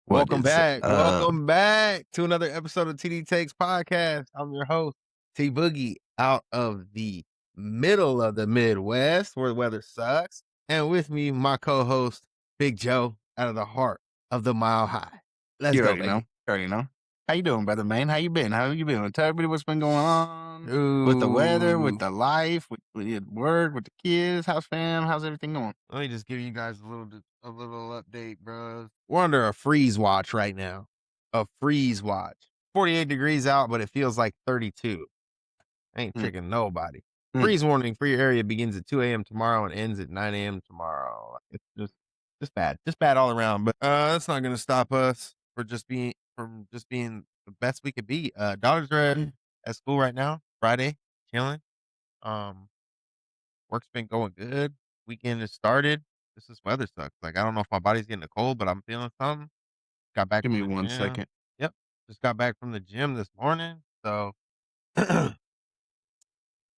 What Welcome is back. up? Welcome back to another episode of TD Takes Podcast. I'm your host, T Boogie, out of the middle of the Midwest where the weather sucks. And with me, my co-host, Big Joe, out of the heart of the Mile High. Let's You go, already baby. know. You already know. How you doing, brother man? How you been? How you been? Tell everybody what's been going on with the weather, with the life, with your work, with the kids, how's fam, how's everything going? Let me just give you guys a little update, bros. We're under a freeze watch right now. A freeze watch. 48 degrees out, but it feels like 32. Ain't tricking nobody. Mm. Freeze warning for your area begins at 2 a.m. tomorrow and ends at 9 a.m. tomorrow. It's just bad all around. But that's not gonna stop us from just being the best we could be. Daughters are at school right now. Friday, chilling. Um, Work's been going good. Weekend has started. This weather sucks. Like I don't know if my body's getting a cold, but I'm feeling something. Got back Give from me the 1 gym. second. Yep, just got back from the gym this morning. So.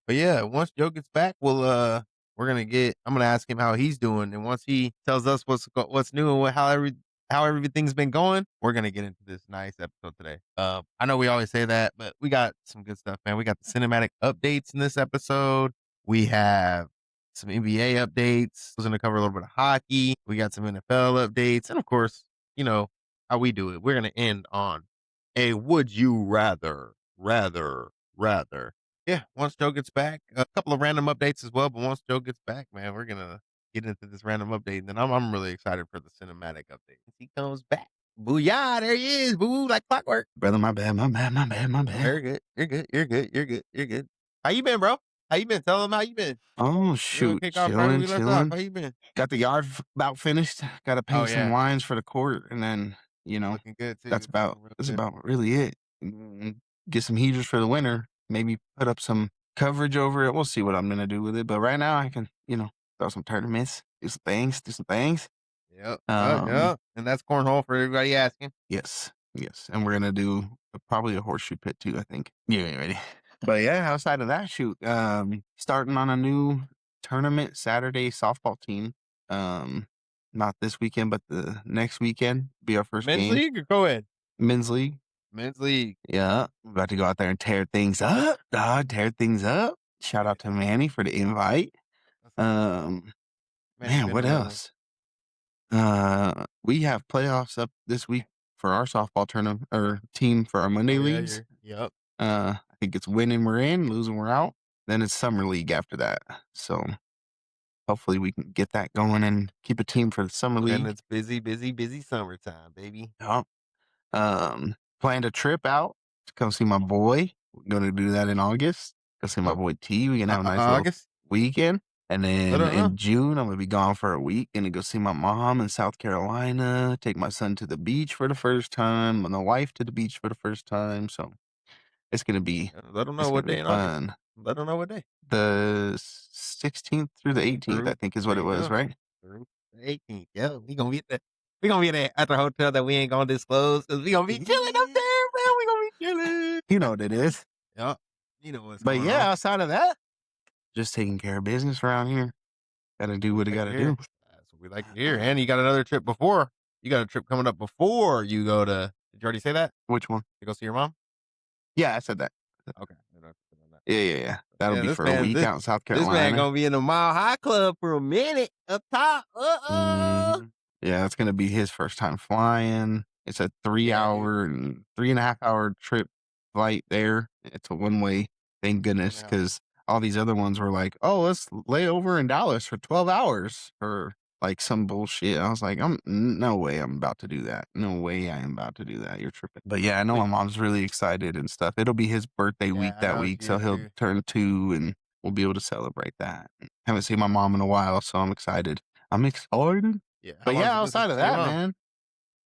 But yeah, once Joe gets back, we're gonna I'm gonna ask him how he's doing, and once he tells us what's new and how everything's been going, we're gonna get into this nice episode today. I know we always say that, but we got some good stuff, man. We got the cinematic updates in this episode. We have some NBA updates. We're gonna cover a little bit of hockey. We got some NFL updates, and of course, you know how we do it. We're gonna end on a would you rather. Yeah, once Joe gets back, a couple of random updates as well. But once Joe gets back, man, we're gonna get into this random update, and then I'm really excited for the cinematic update. He comes back, booyah! There he is, boo, like clockwork. Brother, my bad. You're good. You're good. How you been, bro? How you been? Tell him how you been. Oh We're gonna shoot. kick off right where we left off. Chilling. How you been? Got the yard about finished. Gotta Oh paint some yeah, lines for the court, and then, looking good too. that's about Looking real that's good. about really it. Get some heaters for the winter. Maybe put up some coverage over it. We'll see what I'm gonna do with it. But right now I can, throw some tournaments, do some things. Yep. Um, Yep. And that's cornhole for everybody asking. yes. And we're gonna do probably a horseshoe pit too, I think. You ain't ready. But yeah, outside of that, shoot. Starting on a new tournament Saturday softball team. Not this weekend, but the next weekend be our first Men's game. league or co-ed? Men's league. Men's league. Yeah. We're about to go out there and tear things up, dog. Tear things up. Shout out to Manny for the invite. Man, Man, what else? We have playoffs up this week for our softball tournament or team for our Monday leagues. Yep. I think it's winning we're in, losing we're out. Then it's summer league after that. So hopefully we can get that going and keep a team for the summer league. And it's busy summertime, baby. Yep. Planned a trip out to come see my boy. We're gonna do that in August. Go see my boy T. We can have a nice little weekend. And then in June, I'm gonna be gone for a week. Gonna go see my mom in South Carolina. Take my son to the beach for the first time. My wife to the beach for the first time. So it's gonna be Let them know what day in fun. August. Let them know what day. The 16th through the 18th, I think, is what it was, right? Through the 18th. Yeah, we gonna be at the hotel that we ain't gonna disclose because we gonna be chilling up there, man. We gonna be chilling. You know what it is. Yep. You know what's But going yeah, on. outside of that, just taking care of business around here. Gotta do what I gotta do. That's what we like to hear. And you got another trip before. You got a trip coming up before you go to. Did you already say that? Which one? To go see your mom? Yeah, I said that. Okay. Yeah. That'll be for a week out in South This man Carolina. gonna be in the Mile High Club for a minute up top. Yeah, it's gonna be his first time flying. It's a 3-hour and 3.5-hour trip flight there. It's a one-way. Thank goodness, because all these other ones were like, "Oh, let's lay over in Dallas for 12 hours or like some bullshit." I was like, no way I'm about to do that. No way I am about to do that. You're tripping. But yeah, I know my mom's really excited and stuff. It'll be his birthday week that week, so he'll turn 2 and we'll be able to celebrate that. Haven't seen my mom in a while, so I'm excited. Yeah. But yeah, outside of that, man,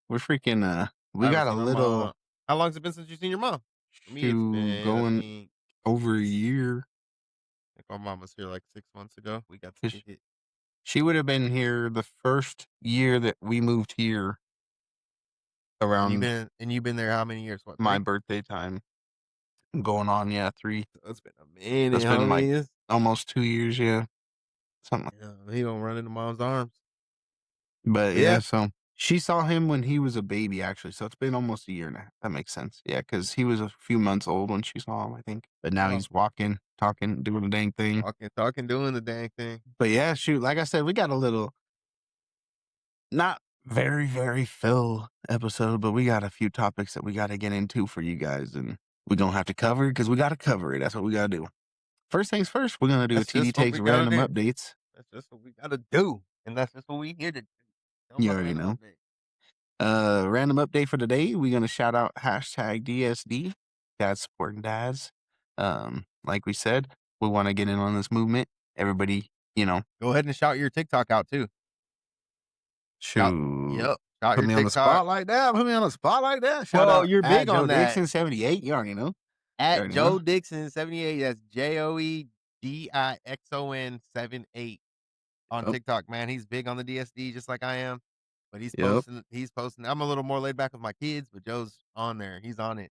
we're freaking we got a little. How long's it been since you've seen your mom? For me, it's been going over a year. I think my mom was here like 6 months ago. We got to kick it. She would have been here the first year that we moved here. Around and you've been there how many years? What, my birthday time? Going on, 3. It's been a minute. It's been like almost 2 years, yeah. Something like he don't run into mom's arms. But yeah, so She saw him when he was a baby, actually, so it's been almost a year now. That makes sense. Yeah, because he was a few months old when she saw him, I think. But now Oh, he's walking, talking, doing the dang thing. talking, doing the dang thing. But yeah, shoot, like I said, we got a little not very, very full episode, but we got a few topics that we got to get into for you guys, and we don't have to cover it because we got to cover it. That's what we got to do. First things first, we're gonna do a That's TD just what takes we gotta random do. updates. That's just what we gotta do, and that's just what we here to do. Tell 'em You about the already random know. update. Random update for today. We're gonna shout out hashtag DSD, dads supporting dads. Like we said, we want to get in on this movement. Everybody, Go ahead and shout your TikTok out too. Shout, shoot, yep, shout put your me on the TikTok. spot like that. Put me on the spot like that. Shout Well, out you're at big Joe on that. Dixon 78. You already know. You At already know. Joe Dixon 78. That's JoeDixon 78 on Yep. TikTok. Man, he's big on the DSD just like I am. But Yep. He's posting. I'm a little more laid back with my kids, but Joe's on there. He's on it.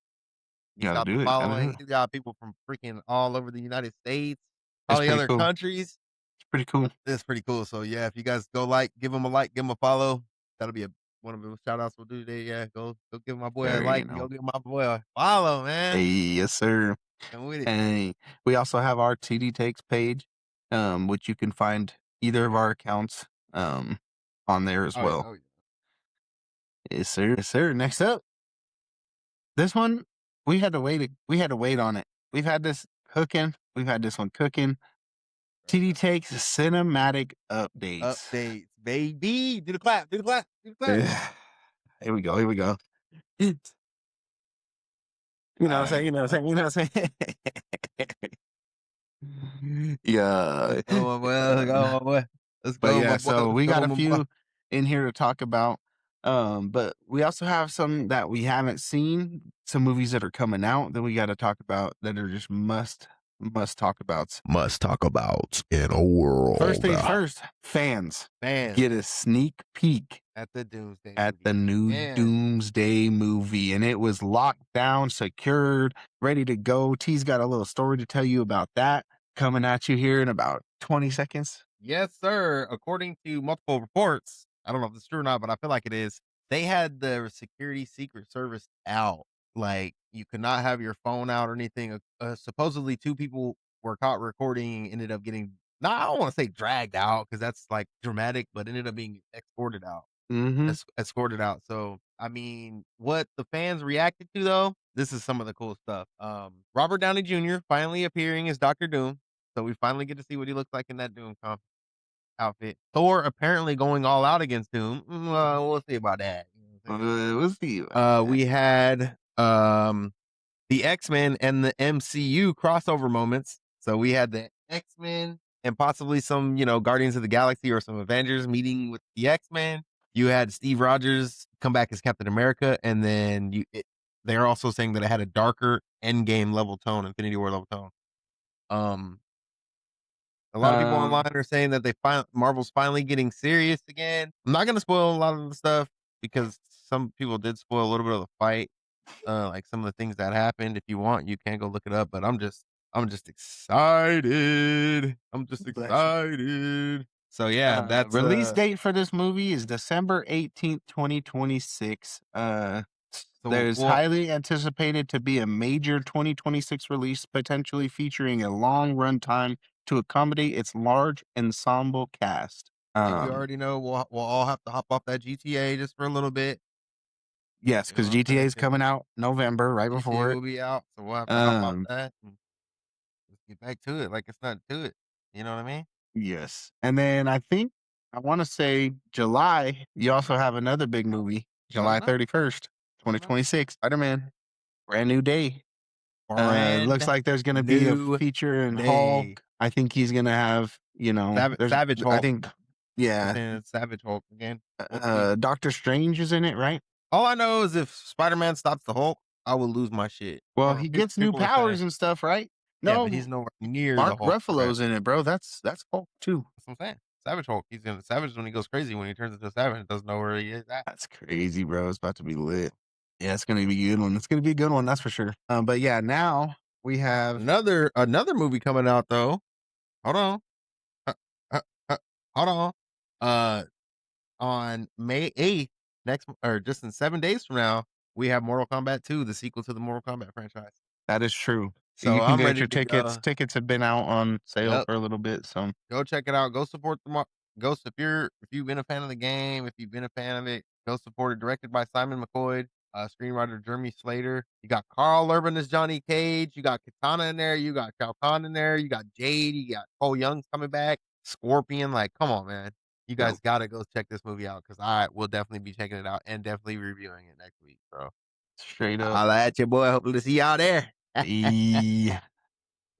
He's Gotta got the do it. Gotta do following. it. He's got people from freaking all over the United States, It's probably pretty other cool. countries. It's pretty cool. It's pretty cool. So yeah, if you guys go like, give him a follow. That'll be one of the shout outs we'll do today. Yeah, go give my boy a There, like and go give my boy a follow, Hey, man. yes, sir. I'm with it. And we also have our TD Takes page, which you can find either of our accounts on there as Oh yeah, well. oh yeah. Yes, sir. Yes, sir. Next up, this one we had to wait on it. We've had this cooking. We've had this one cooking. TD Takes cinematic updates. Updates, baby. Do the clap. Do the clap. Do the clap. Ugh. Here we go. Here we go. You know what I'm saying? You know what I'm saying? You know what I'm saying? Yeah. Let's go, my boy. Let's go, my boy. Let's But go, yeah, my boy. so Let's we got go, a my boy. few in here to talk about. But we also have some that we haven't seen, some movies that are coming out that we got to talk about that are just must talk about. Must talk about in a world. First things first, fans Man, get a sneak peek at the Doomsday at movie. the new Man. Doomsday movie, and it was locked down, secured, ready to go. T's got a little story to tell you about that coming at you here in about 20 seconds. Yes, sir. According to multiple reports, I don't know if it's true or not, but I feel like it is. They had the security secret service out. Like you could not have your phone out or anything. Supposedly, two people were caught recording. Ended up getting. No, I don't want to say dragged out because that's like dramatic, but ended up being escorted out. Mm-hmm. Escorted out. So I mean, what the fans reacted to though, this is some of the cool stuff. Robert Downey Jr. finally appearing as Doctor Doom. So we finally get to see what he looks like in that Doom outfit. Thor apparently going all out against Doom. We'll see about that. You know what I'm saying? We'll see. We had the X-Men and the MCU crossover moments. So we had the X-Men and possibly some, Guardians of the Galaxy or some Avengers meeting with the X-Men. You had Steve Rogers come back as Captain America, and then they're also saying that it had a darker Endgame level tone, Infinity War level tone. A lot of people online are saying that Marvel's finally getting serious again. I'm not gonna spoil a lot of the stuff because some people did spoil a little bit of the fight, like some of the things that happened. If you want, you can go look it up. But I'm just excited. I'm just Bless you. excited. So yeah, that's Release date for this movie is December 18th, 2026. so There's well. highly anticipated to be a major 2026 release, potentially featuring a long runtime to accommodate its large ensemble cast. And you already know we'll all have to hop off that GTA just for a little bit. Yes, You know because what I'm GTA saying? is coming out November, right GTA before will it. be out, so we'll have to hop off Um, that. And let's get back to it. Like it's not to it. You know what I mean? yes. And then I want to say July, you also have another big movie, Let July them know. 31st, Let them know. 2026, Spider-Man, brand new day. Looks Brand like there's gonna be a new feature in day. Hulk. I think he's gonna have, Savage I Hulk. think, They're yeah, saying it's Savage Hulk again. We'll see. Doctor Strange is in it, right? All I know is if Spider-Man stops the Hulk, I will lose my shit. Well, he gets new People are saying, powers and stuff, right? yeah, but No, he's nowhere near the Mark Hulk threat. Ruffalo's in it, bro. That's Hulk too. That's what I'm saying. Savage Hulk. He's gonna Savage when he goes crazy. When he turns into a savage, doesn't know where he is at. That's crazy, bro. It's about to be lit. Yeah, it's gonna be a good one. It's gonna be a good one, that's for sure. But yeah, now we have Another movie coming out though. Hold on. Uh, uh, hold on. On May 8th, or just in 7 days from now, we have Mortal Kombat 2, the sequel to the Mortal Kombat franchise. That is true. You So can I'm get ready your to tickets. go. Tickets have been out on sale Yep. for a little bit, so Go check it out. Go support the Ghost if you've been a fan of the game, if you've been a fan of it, go support it. Directed by Simon McCoy, screenwriter Jeremy Slater. You got Carl Urban as Johnny Cage. You got Katana in there. You got Shao Kahn in there. You got Jade. You got Cole Young's coming back. Scorpion. Like, come on, man. You yep, guys gotta go check this movie out because I will definitely be checking it out and definitely reviewing it next week. So straight up. I'll at you, boy. Hopefully to see y'all there. Yeah.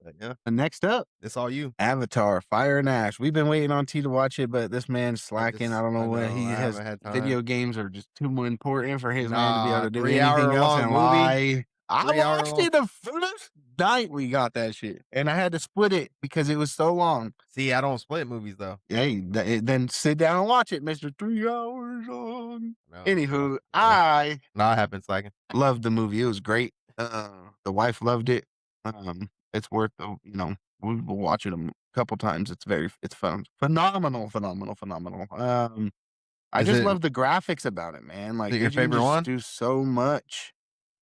But yeah, Next up, it's all you. Avatar: Fire and Ash. We've been waiting on T to watch it, but this man's slacking. I don't know I what know he I has. haven't had time. Video games are just too important for his man to be able Nah, to do 3 hour anything else long in movie. life. I 3 hour watched long. it the first night we got that shit, and I had to split it because it was so long. See, I don't split movies though. Hey, then sit down and watch it, Mister 3 hours long. No, Anywho, yeah. I No, I have been slacking. loved the movie. It was great. The wife loved it. It's worth the we'll watch it a couple times. It's fun, phenomenal, phenomenal, phenomenal. I Is just it love the graphics about it, man. is Like it your you can favorite just one? do so much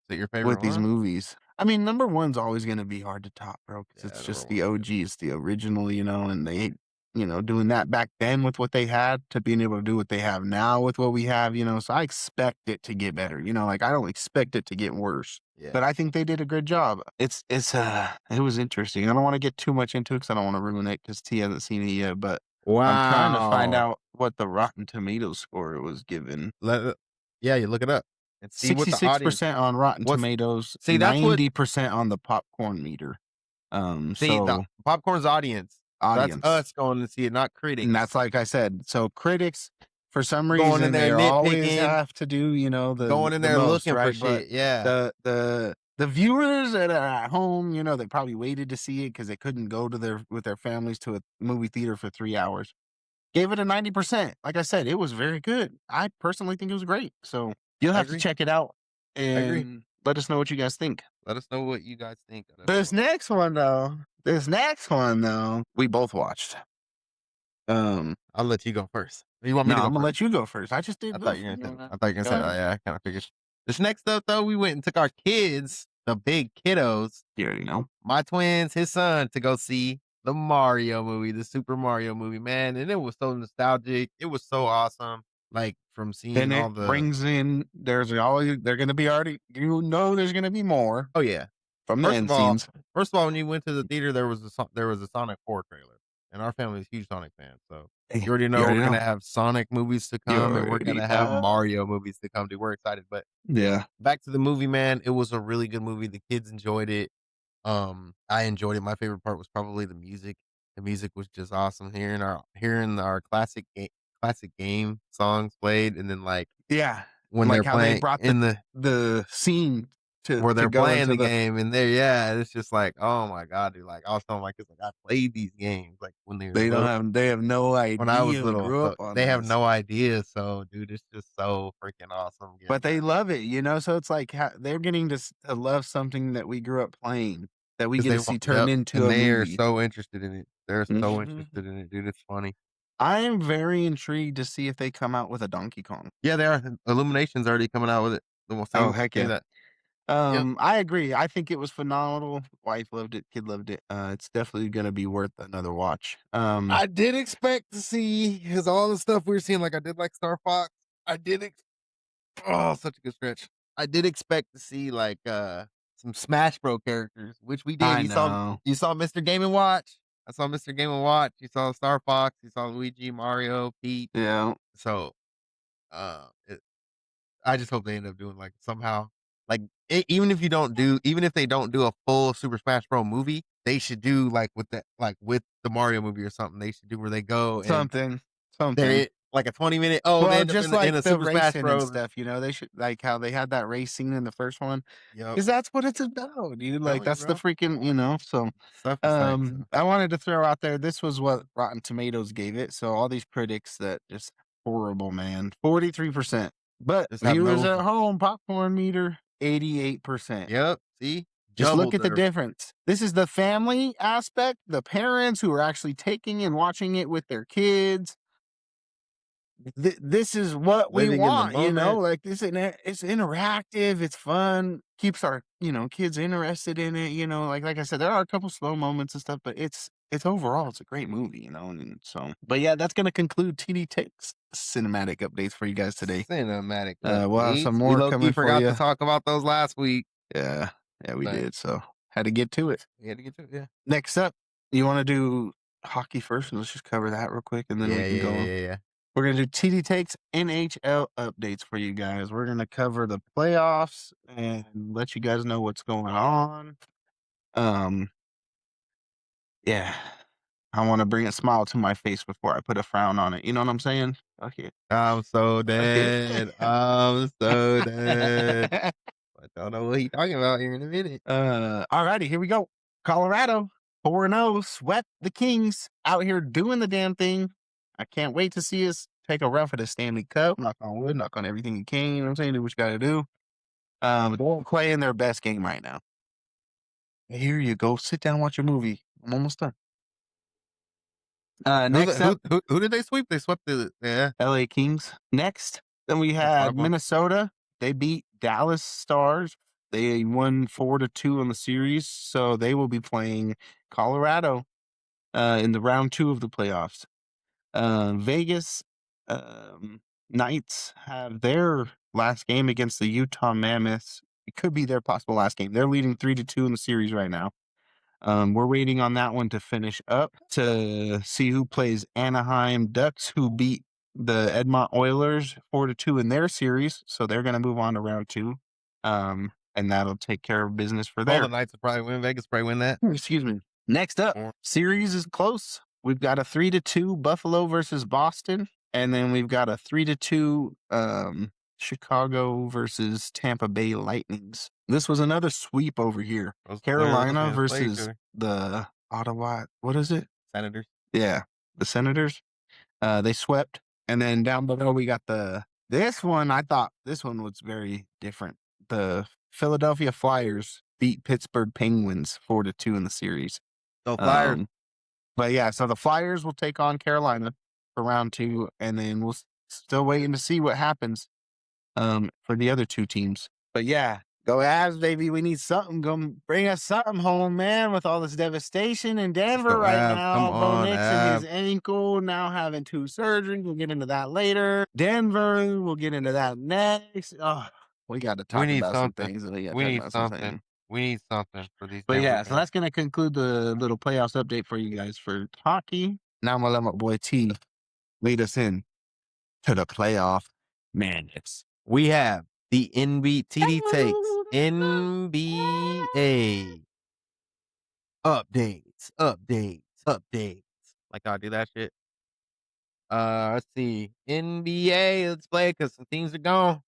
Is it your favorite with these one? movies. I mean, number one's always gonna be hard to top, bro, because Yeah, it's number just the one's good. OG, it's the original, and they, doing that back then with what they had to being able to do what they have now with what we have, so I expect it to get better, like I don't expect it to get worse. Yeah. But I think they did a good job. It was interesting. I don't want to get too much into it because I don't want to ruin it because T hasn't seen it yet. But I'm trying to find Wow. out what the Rotten Tomatoes score it was given. Yeah, you look it up and see what the audience 66% on Rotten what's Tomatoes, see, that's what 90% on the popcorn meter. see, the So popcorn's audience. That's audience. us going to see it, not And critics. that's like I said. So critics, for some Going in reason, there they always nitpicking, have to do, going in the there most, looking for right? But shit. Yeah. the viewers that are at home, they probably waited to see it because they couldn't go to their families to a movie theater for 3 hours. Gave it a 90%. Like I said, it was very good. I personally think it was great. So you'll I have to agree. check it out I agree. and let us know what you guys think. Let us know what you guys think. I definitely This want to. next one though, we both watched. I'll let you go first. You want me No, to go I'm gonna first? let you go first. I just I did thought both. you were You gonna say know, I thought you were gonna go say ahead. that. Yeah, I kind of figured. This next up though, we went and took our kids, the big kiddos, You already know. my twins, his son, to go see the Mario movie, the Super Mario movie, man. And it was so nostalgic. It was so awesome. Like from Then seeing all it the brings in. They're gonna be already. There's gonna be more oh yeah. from the First of end all, scenes. when you went to the theater, there was a Sonic 4 trailer, and our family is huge Sonic fans. So Hey, you already you know already we're know. gonna have Sonic movies to You come, and we're already gonna have know. Mario movies to come. Dude, we're excited. But Yeah. back to the movie, man. It was a really good movie. The kids enjoyed it. I enjoyed it. My favorite part was probably the music. The music was just awesome. Hearing our classic game songs played, and then like Yeah. when Like they're how they playing brought in the the scene where to they're go playing into the the. game, and there, yeah, it's just like, oh my god, dude. Like I was telling my kids, like I played these games like when they were little, They have no when I was idea we little, grew so up on they have this. no idea. So, dude, it's just so freaking awesome But getting they that love it, so it's like they're getting to love something that we grew up playing, that we because get they to want, see turned yep, into and a they are movie. so interested in it. They're so Mhm. interested in it, dude. It's funny. I am very intrigued to see if they come out with a Donkey Kong. Yeah, they are. Illumination's already coming out with it. The Oh, same heck company yeah. that. Yep. I agree. I think it was phenomenal. Wife loved it, kid loved it. It's definitely gonna be worth another watch. I did expect to see because all the stuff we were seeing, like I did like Star Fox. I did. Oh, such a good stretch. I did expect to see like some Smash Bro characters, which we did. I know. You saw Mr. Game and Watch. I saw Mr. Game and Watch. You saw Star Fox. You saw Luigi, Mario, Peach. Yeah. So it, I just hope they end up doing like somehow like even if they don't do a full Super Smash Bro movie, they should do like with the Mario movie or something. They should do where they go and Something. Something. they're like a 20-minute. Oh, they Well, end up just in like a the Super Smash racing and Bros. stuff, they should like how they had that race scene in the first one. Yep, 'Cause that's what it's about, dude, like, telling you, that's the bro. freaking so, Stuff is tight. So I wanted to throw out there, this was what Rotten Tomatoes gave it, so all these critics that just horrible, man, 43%, but just have viewers no. at home, popcorn meter, 88%. Yep. See, Just look doubled at the their. difference. This is the family aspect, the parents who are actually taking and watching it with their kids. this is what we living in the want, moment. like this, it's interactive, it's fun, keeps our, kids interested in it, like I said, there are a couple slow moments and stuff, but it's overall, it's a great movie, and so, but yeah, that's going to conclude TD Takes cinematic updates for you guys today. Cinematic We'll have some updates. We more low key coming for forgot to you. talk about those last week, Yeah, yeah, we but did. So had to get to it. we had to get to it. Yeah. Next up, you want to do hockey first? Let's just cover that real quick, and then we Yeah, can yeah, go. yeah, yeah. We're gonna do TD takes NHL updates for you guys. We're gonna cover the playoffs and let you guys know what's going on. Um, yeah, I want to bring a smile to my face before I put a frown on it. You know what I'm saying? Okay. I'm so Okay. dead. I'm so dead. I don't know what he's talking about here in a minute. Alrighty, here we go. Colorado 4-0, swept the Kings out here doing the damn thing. I can't wait to see us take a run for the Stanley Cup. Knock on wood, knock on everything you can. You know what I'm saying? Do what you got to do. They're playing their best game right now. Here you go. Sit down, watch your movie. I'm almost done. Next up, Who did they sweep? They swept the LA Kings. Next, then we that's what I had want. Minnesota. They beat Dallas Stars. They won 4-2 on the series, so they will be playing Colorado in the round 2 of the playoffs. Vegas Knights have their last game against the Utah Mammoths. It could be their possible last game. They're leading 3-2 in the series right now. We're waiting on that one to finish up to see who plays Anaheim Ducks, who beat the Edmont Oilers 4-2 in their series. So they're going to move on to round 2. And that'll take care of business for All the there. Knights will probably win. Vegas will probably win that. Excuse me. Next up, series is close. We've got a 3-2 Buffalo versus Boston, and then we've got a 3-2 Chicago versus Tampa Bay Lightnings. This was another sweep over here. Carolina versus the Ottawa. What is it? Senators. Yeah, the Senators. They swept, and then down below we got this one. I thought this one was very different. The Philadelphia Flyers beat Pittsburgh Penguins 4-2 in the series. So Flyers. But yeah, so the Flyers will take on Carolina for round 2, and then we'll still waiting to see what happens for the other 2 teams. But yeah, go Avs, baby. We need something. Go bring us something home, man, with all this devastation in Denver right Avs. Come now. Bo on, Nix and his Avs. ankle now having 2 surgeries. We'll get into that later. Denver, we'll get into that next. Oh, we got to We talk need about some something. things. We got to We talk need about some things. something. We need something for these But Denver yeah, so fans. that's going to conclude the little playoffs update for you guys for hockey. Now I'm going to let my boy T lead us in to the playoff madness. We have the TD Takes NBA updates. Like how I do that shit. Let's see. NBA, let's play because some teams are gone.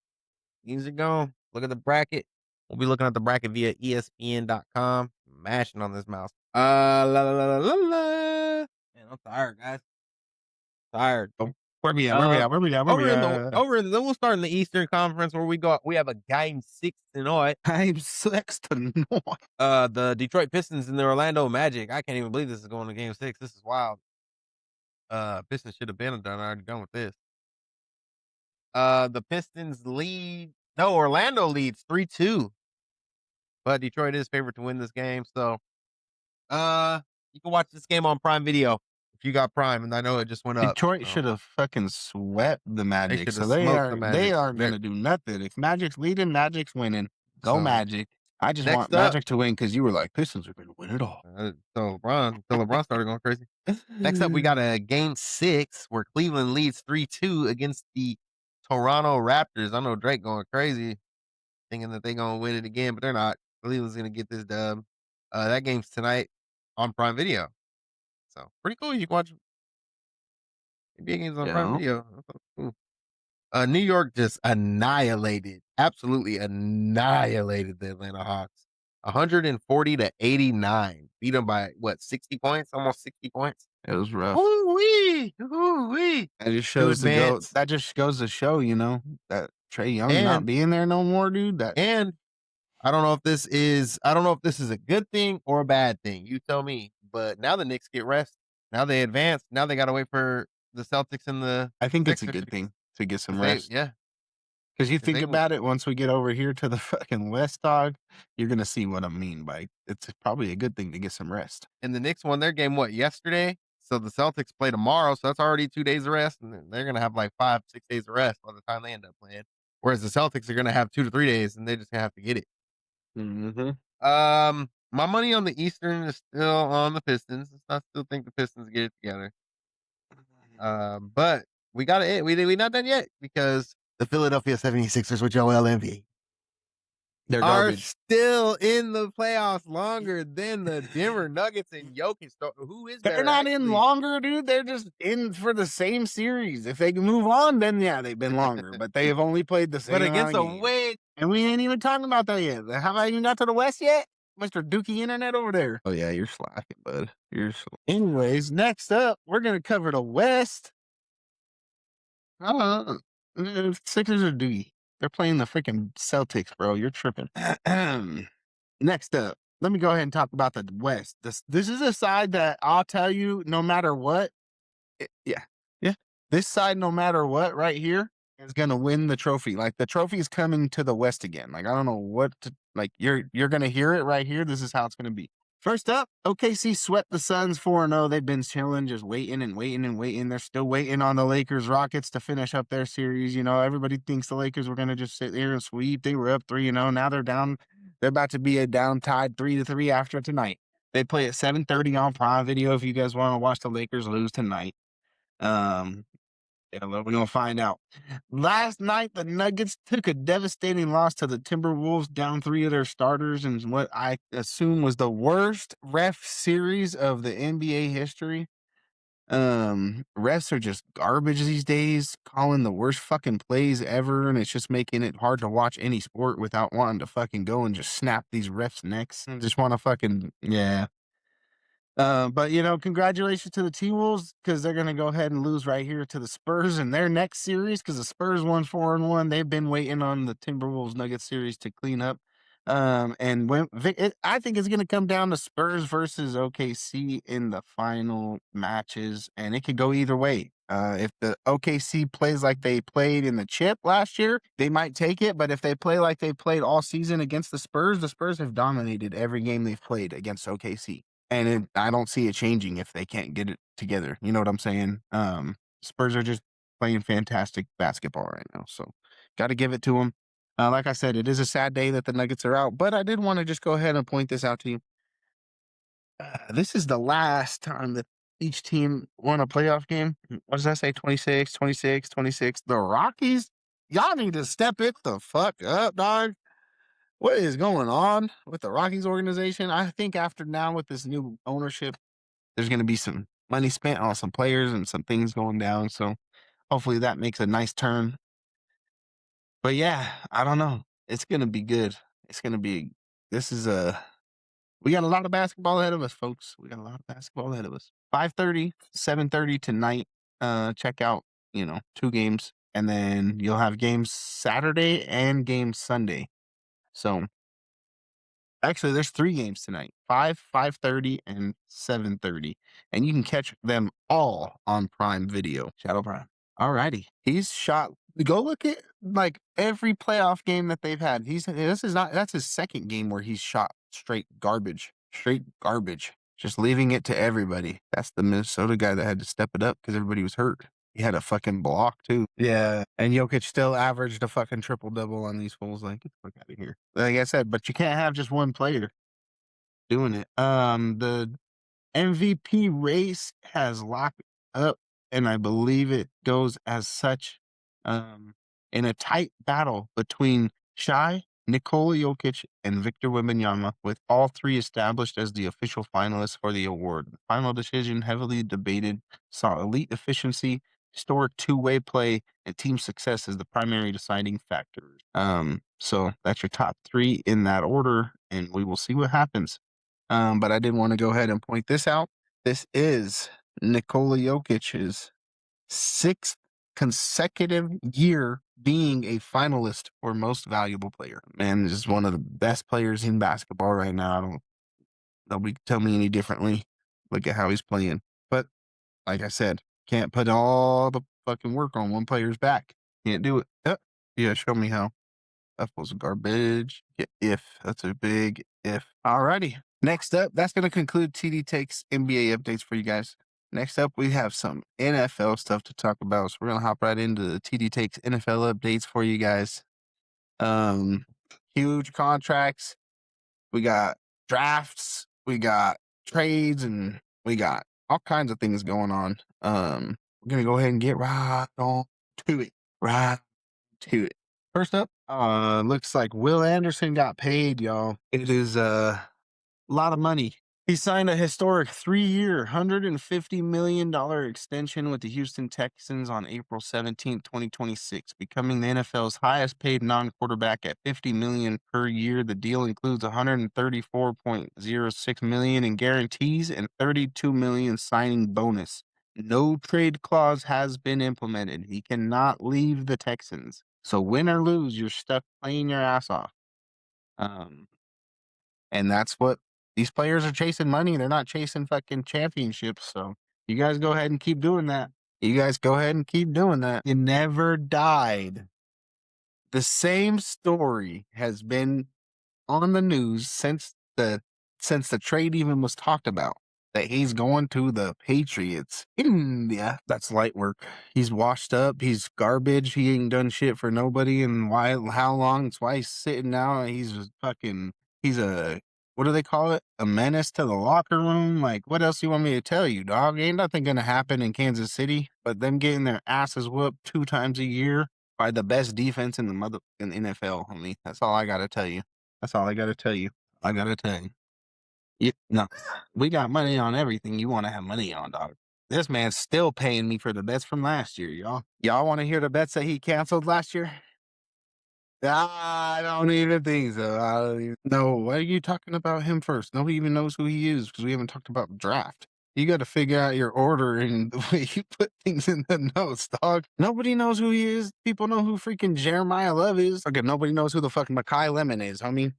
Look at the bracket. We'll be looking at the bracket via ESPN.com. Mashing on this mouse. La la la la la. Man, I'm tired, guys. Tired. Oh, where we at? We'll start in the Eastern Conference where we have a game 6 tonight. Game 6 tonight. The Detroit Pistons and the Orlando Magic. I can't even believe this is going to game 6. This is wild. Pistons should have been already done with this. The Pistons lead. No, Orlando leads 3-2. But Detroit is favored to win this game. So you can watch this game on Prime Video if you got Prime, and I know it just went up. Detroit should have fucking swept the Magic. So they smoked the Magic. aren't gonna do nothing. If Magic's leading, Magic's winning. Go So, Magic. I just want next up- Magic to win because you were like, Pistons are gonna win it all. So LeBron started going crazy. Next up, we got a game 6 where Cleveland leads 3-2 against the Toronto Raptors. I know Drake going crazy, thinking that they're gonna win it again, but they're not. Cleveland's gonna get this dub. That game's tonight on Prime Video. So pretty cool. You can watch NBA games on Prime Video. Cool. New York just absolutely annihilated the Atlanta Hawks. 140-89. Beat them by what, 60 points? Almost 60 points. It was rough. Ooh-wee. That just shows that just goes to show, that Trae Young not being there no more, dude. And I don't know if this is a good thing or a bad thing. You tell me. But now the Knicks get rest. Now they advance. Now they gotta wait for the Celtics and the I think it's a Sixers good thing to get some because they rest. yeah, Because you 'cause think about it, once we get over here to the fucking West, dog, you're gonna see what I mean by it's probably a good thing to get some rest. and the Knicks won their game, what, yesterday? So the Celtics play tomorrow, so that's already 2 days of rest, and then they're gonna have, like, 5, 6 days of rest by the time they end up playing. Whereas the Celtics are gonna have 2 to 3 days, and they're just gonna have to get it. Mhm. My money on the Eastern is still on the Pistons. I still think the Pistons get it together. But we gotta we not done yet because the Philadelphia 76ers with Joel Embiid They're are garbage. still in the playoffs longer than the Denver Nuggets and Jokic. So who is They're better, not in actually? longer, dude. They're just in for the same series. If they can move on, then yeah, they've been longer. But they have only played the But same against amount of a games. way And we ain't even talking about that yet. Have I even got to the West yet? Mr. Dookie Internet over there. Oh yeah, you're slacking, bud. Anyways, next up, we're gonna cover the West. Uh, Sixers or Doogie. They're playing the freaking Celtics, bro. You're tripping. Next up, let me go ahead and talk about the West. This is a side that I'll tell you, no matter what, yeah, yeah. This side, no matter what, right here, is gonna win the trophy. Like the trophy is coming to the West again. Like I don't know what to like. You're gonna hear it right here. This is how it's gonna be. First up, OKC swept the Suns 4-0. They've been chilling, just waiting and waiting and waiting. They're still waiting on the Lakers Rockets to finish up their series. You know, everybody thinks the Lakers were gonna just sit there and sweep. They were up 3-0. Now they're down. They're about to be a down tied 3-3 after tonight. They play at 7:30 on Prime Video if you guys want to watch the Lakers lose tonight. Um, yeah, well, we're gonna find out. Last night, the Nuggets took a devastating loss to the Timberwolves, down three of their starters, in what I assume was the worst ref series of the NBA history. Refs are just garbage these days, calling the worst fucking plays ever, and it's just making it hard to watch any sport without wanting to fucking go and just snap these refs' necks. And just want to fucking yeah. But you know, congratulations to the T Wolves because they're gonna go ahead and lose right here to the Spurs in their next series because the Spurs won 4-1. They've been waiting on the Timberwolves Nuggets series to clean up. And I think it's gonna come down to Spurs versus OKC in the final matches, and it could go either way. If the OKC plays like they played in the chip last year, they might take it. But if they play like they played all season against the Spurs have dominated every game they've played against OKC. And I don't see it changing if they can't get it together. You know what I'm saying? Spurs are just playing fantastic basketball right now. So got to give it to them. Like I said, it is a sad day that the Nuggets are out, but I did want to just go ahead and point this out to you. This is the last time that each team won a playoff game. What does that say? 26, 26, 26. The Rockies, y'all need to step it the fuck up, dog. What is going on with the Rockies organization? I think after now with this new ownership, there's going to be some money spent on some players and some things going down. So hopefully that makes a nice turn. But yeah, I don't know. It's going to be good. It's going to be, this is we got a lot of basketball ahead of us, folks. We got a lot of basketball ahead of us. 5:30, 7:30 tonight. Check out, you know, 2 games. And then you'll have games Saturday and games Sunday. So actually, there's 3 games tonight, 5, 5:30, and 7:30, and you can catch them all on Prime Video, Shadow Prime. Alrighty. He's shot go look at, like, every playoff game that they've had. He's this is not that's his 2nd game where he's shot straight garbage, just leaving it to everybody. That's the Minnesota guy that had to step it up because everybody was hurt. He had a fucking block too. Yeah, and Jokic still averaged a fucking triple double on these fools. Like, get the fuck out of here. Like I said, but you can't have just one player doing it. The MVP race has locked up, and I believe it goes as such um, in a tight battle between Shai, Nikola Jokic, and Victor Wembanyama, with all three established as the official finalists for the award. The final decision, heavily debated, saw elite efficiency, historic two-way play, and team success as the primary deciding factors. So that's your top three in that order, and we will see what happens. But I did want to go ahead and point this out. This is Nikola Jokic's 6th consecutive year being a finalist for most valuable player. Man, this is one of the best players in basketball right now. Nobody can tell me any differently. Look at how he's playing. But like I said, Can't put all the fucking work on one player's back. Can't do it. Yeah, show me how. F was garbage. Yeah, if. That's a big if. Alrighty. Next up, that's going to conclude TD Takes NBA updates for you guys. Next up, we have some NFL stuff to talk about. So we're going to hop right into the TD Takes NFL updates for you guys. Um, Huge contracts. We got drafts. We got trades, and we got all kinds of things going on. We're going to go ahead and get right on to it. Right to it. First up, looks like Will Anderson got paid, y'all. It is a lot of money. He signed a historic 3-year, $150 million extension with the Houston Texans on April 17th, 2026, becoming the NFL's highest paid non-quarterback at $50 million per year. The deal includes $134.06 million in guarantees and $32 million signing bonus. No trade clause has been implemented. He cannot leave the Texans. So win or lose, you're stuck playing your ass off. And that's what these players are chasing money. They're not chasing fucking championships. So you guys go ahead and keep doing that. You guys go ahead and keep doing that. You never died. The same story has been on the news since the trade even was talked about, that he's going to the Patriots. Yeah, that's light work. He's washed up. He's garbage. He ain't done shit for nobody. And why? How long? It's why he's sitting now. He's just fucking. He's a, what do they call it? A menace to the locker room. Like, what else do you want me to tell you, dog? Ain't nothing gonna happen in Kansas City, but them getting their asses whooped 2 times a year by the best defense in the NFL. Homie, that's all I gotta tell you. That's all I gotta tell you. I gotta tell you. No, we got money on everything you want to have money on, dog. This man's still paying me for the bets from last year, y'all. Y'all want to hear the bets that he canceled last year? I don't even think so. I don't even. No, why are you talking about him first? Nobody even knows who he is because we haven't talked about draft. You got to figure out your order and the way you put things in the notes, dog. Nobody knows who he is. People know who freaking Jeremiah Love is. Okay, nobody knows who the fuck Makai Lemon is, homie.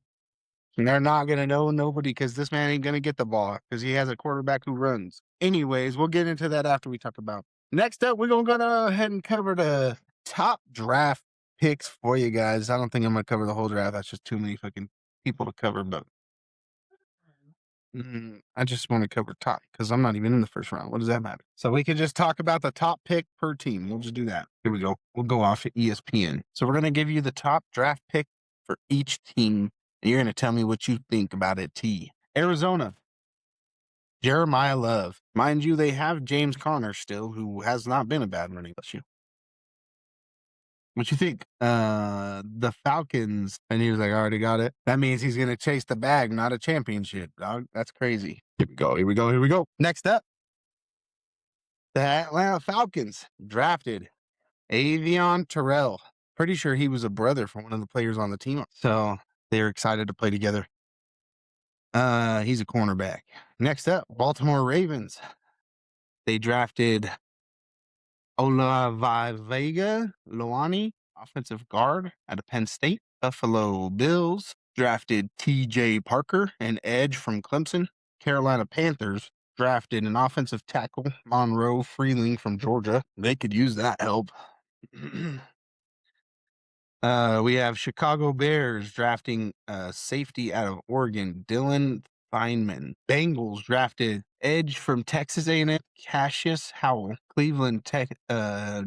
And they're not going to know nobody because this man ain't going to get the ball because he has a quarterback who runs. Anyways, we'll get into that after we talk about. Next up, we're going to go ahead and cover the top draft picks for you guys. I don't think I'm going to cover the whole draft. That's just too many fucking people to cover, but I just want to cover top because I'm not even in the first round. What does that matter? So we could just talk about the top pick per team. We'll just do that. Here we go. We'll go off at ESPN. So we're going to give you the top draft pick for each team, and you're going to tell me what you think about it. Arizona, Jeremiah Love. Mind you, they have James Conner still, who has not been a bad running issue. What you think? The Falcons. And he was like, I already got it. That means he's going to chase the bag, not a championship, dog. That's crazy. Here we go. Here we go. Here we go. Next up, the Atlanta Falcons drafted Avion Terrell. Pretty sure he was a brother for one of the players on the team. So they're excited to play together. He's a cornerback. Next up, Baltimore Ravens. They drafted Olavavega Loani, offensive guard out of Penn State. Buffalo Bills drafted T.J. Parker, an edge from Clemson. Carolina Panthers drafted an offensive tackle, Monroe Freeling from Georgia. They could use that help. We have Chicago Bears drafting safety out of Oregon, Dylan Feynman. Bengals drafted edge from Texas A&M, Cassius Howell. Cleveland Tech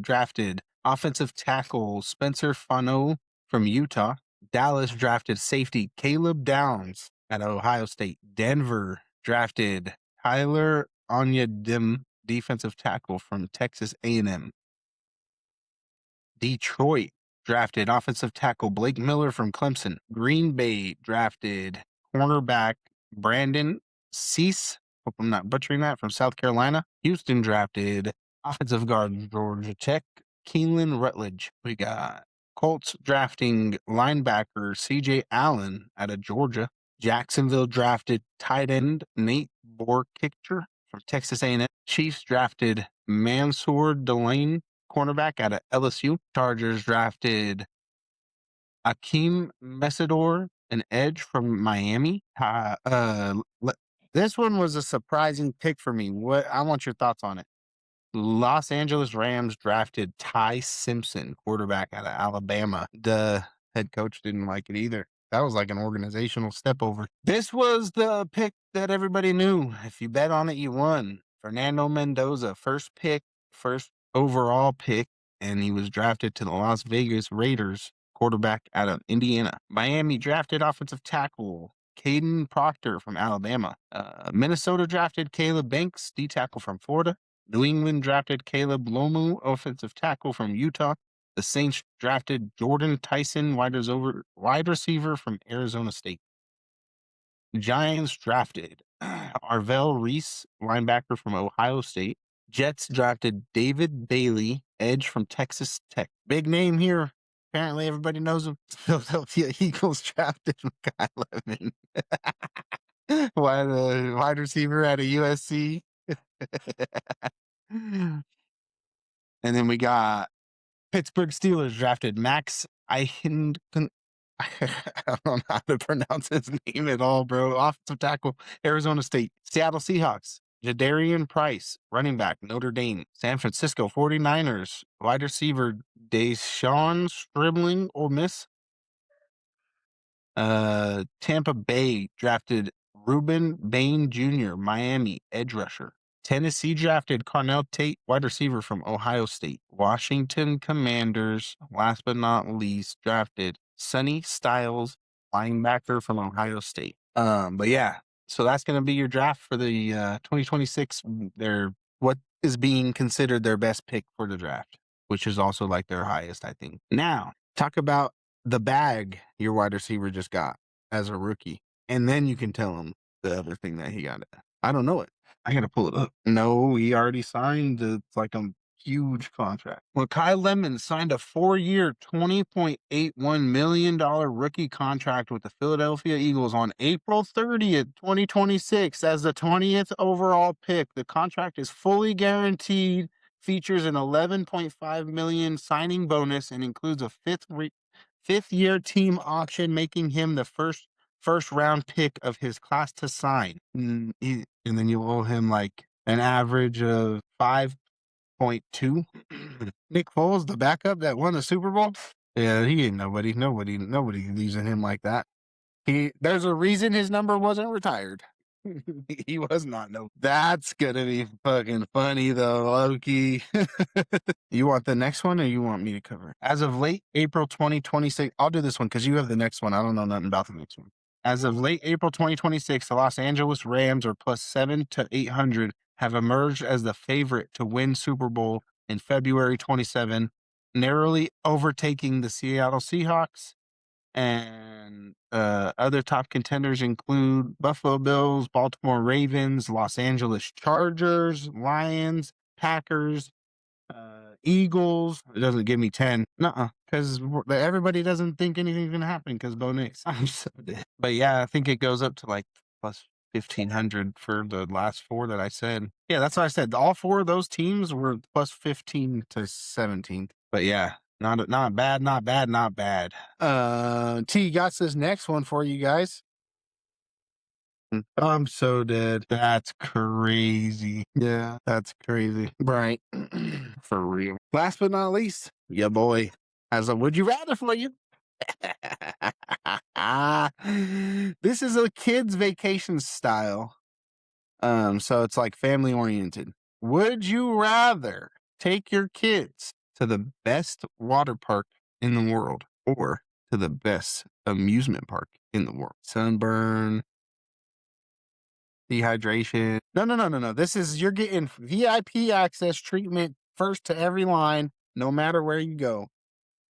drafted offensive tackle Spencer Fano from Utah. Dallas drafted safety Caleb Downs at Ohio State. Denver drafted Tyler Onyedim, defensive tackle from Texas A&M. Detroit drafted offensive tackle Blake Miller from Clemson. Green Bay drafted cornerback Brandon Cease. Hope I'm not butchering that, from South Carolina. Houston drafted offensive guard Georgia Tech Keelan Rutledge. We got Colts drafting linebacker CJ Allen out of Georgia. Jacksonville drafted tight end Nate Borkichter from Texas A&M. Chiefs drafted Mansour Delane, cornerback out of LSU. Chargers drafted Akeem Mesidor, an edge from Miami. This one was a surprising pick for me. What? I want your thoughts on it. Los Angeles Rams drafted Ty Simpson, quarterback out of Alabama. The head coach didn't like it either. That was like an organizational step over. This was the pick that everybody knew. If you bet on it, you won. Fernando Mendoza, first pick, first overall pick, and he was drafted to the Las Vegas Raiders, quarterback out of Indiana. Miami drafted offensive tackle Caden Proctor from Alabama. Minnesota drafted Caleb Banks, D tackle from Florida. New England drafted Caleb Lomu, offensive tackle from Utah. The Saints drafted Jordan Tyson, wide receiver from Arizona State. Giants drafted Arvell Reese, linebacker from Ohio State. Jets drafted David Bailey, edge from Texas Tech. Big name here. Apparently, everybody knows him. Philadelphia Eagles drafted Makai Levin, wide receiver out of USC. And then we got Pittsburgh Steelers drafted Max Eichen. I don't know how to pronounce his name at all, bro. Offensive tackle, Arizona State. Seattle Seahawks, Jadarian Price, running back, Notre Dame. San Francisco 49ers, wide receiver, Deshaun Stribling, Ole Miss. Tampa Bay drafted Ruben Bain Jr., Miami, edge rusher. Tennessee drafted Carnell Tate, wide receiver from Ohio State. Washington Commanders, last but not least, drafted Sonny Styles, linebacker from Ohio State. But yeah, so that's going to be your draft for the 2026. Their what is being considered their best pick for the draft, which is also like their highest, I think. Now, talk about the bag your wide receiver just got as a rookie, and then you can tell him the other thing that he got. I don't know it. I gotta pull it up. No, he already signed. It's like a huge contract. Well, Kyle Lemon signed a 4-year, $20.81 million rookie contract with the Philadelphia Eagles on April 30th, 2026, as the 20th overall pick. The contract is fully guaranteed, features an $11.5 million signing bonus, and includes a fifth-year team option, making him the first round pick of his class to sign. And then you owe him like an average of 5.2. Nick Foles, the backup that won the Super Bowl. Yeah, he ain't nobody. Nobody leaves in him like that. There's a reason his number wasn't retired. He was not. No, that's gonna be fucking funny though, Loki. You want the next one, or you want me to cover it? As of late April 2026, I'll do this one because you have the next one. I don't know nothing about the next one. As of late April 2026, the Los Angeles Rams are plus 7 to 800, have emerged as the favorite to win Super Bowl in February 27, narrowly overtaking the Seattle Seahawks. And other top contenders include Buffalo Bills, Baltimore Ravens, Los Angeles Chargers, Lions, Packers, Eagles. It doesn't give me 10. Nuh-uh. Because everybody doesn't think anything's going to happen because Bo Nix. I'm so dead. But yeah, I think it goes up to like plus 1,500 for the last four that I said. Yeah, that's what I said. All four of those teams were plus 15 to 17. But yeah, not bad, not bad, not bad. T got this next one for you guys. I'm so dead. That's crazy. Yeah, that's crazy. Right. For real. Last but not least, yeah, boy, has a would you rather for you. This is a kid's vacation style. So it's like family oriented. Would you rather take your kids to the best water park in the world or to the best amusement park in the world? Sunburn, dehydration. No. This is you're getting VIP access treatment first to every line, no matter where you go.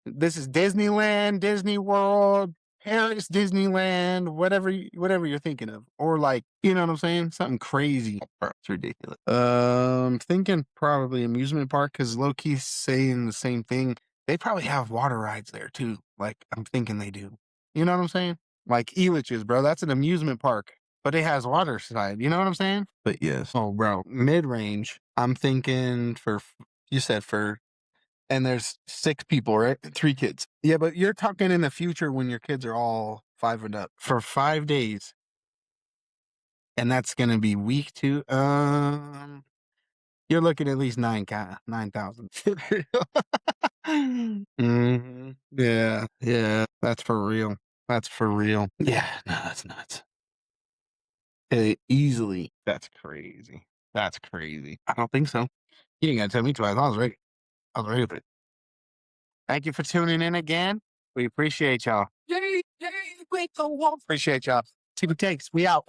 This is Disneyland, Disney World, Paris, Disneyland, whatever you're thinking of, or like you know what I'm saying, something crazy. It's ridiculous. Thinking probably amusement park because low key saying the same thing. They probably have water rides there too. Like I'm thinking they do. You know what I'm saying? Like Elitch's, bro. That's an amusement park, but it has water slide. You know what I'm saying? But yes. Oh, bro. Mid range. I'm thinking for you said for and there's 6 people, right? 3 kids. Yeah, but you're talking in the future when your kids are all 5 and up for 5 days, and that's gonna be week 2. You're looking at least 9,000. Yeah, yeah, that's for real. That's for real. Yeah, no, that's nuts. Easily. That's crazy. That's crazy. I don't think so. You ain't gotta tell me twice. I was ready. I was ready for it. Thank you for tuning in again. We appreciate y'all. Yay, yay, wait, go on. Appreciate y'all. See what takes. We out.